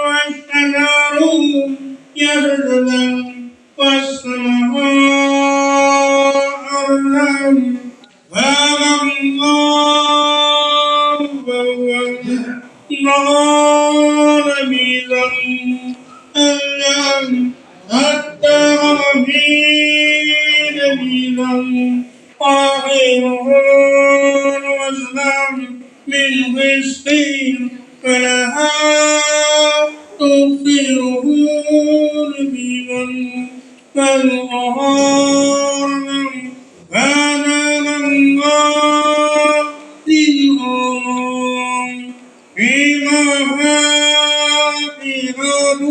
والشجر يسجدان والسماء أرضا فالله ضال بيضا ألم حتى غفير بيضا آخره واسلام من فلسطين فلها تبصرون بيضا فالقهار هذا من الله للأمم فيما فاتحة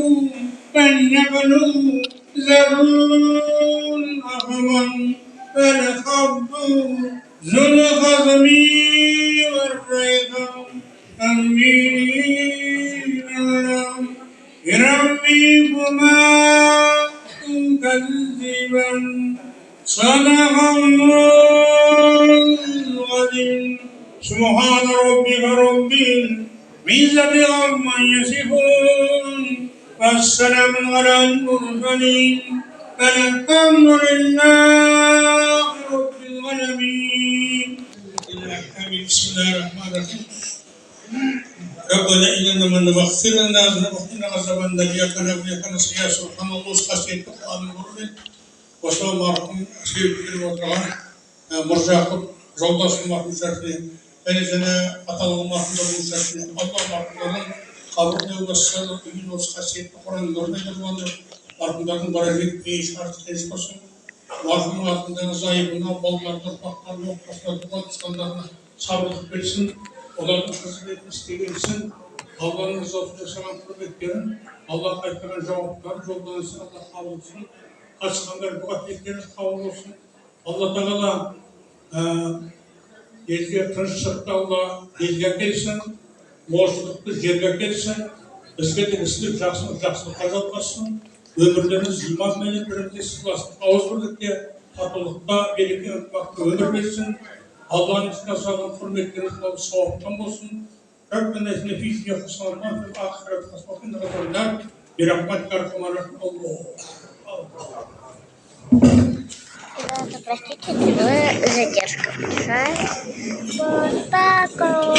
فليقلوا زرون أخضر فالحب ذو الخصم والريحان أمين بربكما تكذبا صدق الله العظيم سبحان ربك رب العزة عما يصفون والسلام على المرسلين الحمد لله رب العالمين. بسم الله الرحمن الرحيم. ربنا إننا من مغفر لنا ذنوبنا عذاب النار كنا ويكنا سيا سبحان الله خشيت قام المرد وسلام عليكم سيد الوطن مرجع جودة سماح مشاركين فإننا أطلع الله مشاركين الله مرحبا قبرنا والسلام من خشيت قرآن نورنا جوان مرحبا بركة في شهر تيسكسون مرحبا زايبنا بالله ترفع الله كسر standartına sabırlık versin, onların kısmını isteyebilsin. Allah'ın rızasını selam kırmak verin. Allah kayıtlarına cevaplar, yoldanırsın, Allah kabul etsin. Kaçkanlar bu aktivitleriniz kabul olsun. Allah Teala gezgiye tırışıkta Allah gezgiye gelsin, boşlukta jerge gelsin. Bizge de ıslık жақсылық kazanmasın. Ömürleriniz iman menin birlikte sıklasın. Ağız birlikte tatlılıkta, birlikte ırkmakta ömür versin. Allah'ın içine sağlam hürmetleriniz kalıp savaptan olsun. Rabbena esne fîsine kısalman fil ahiret kısmatın da kadar bir rahmet karşımarak Allah. Простите, задержка. Вот так.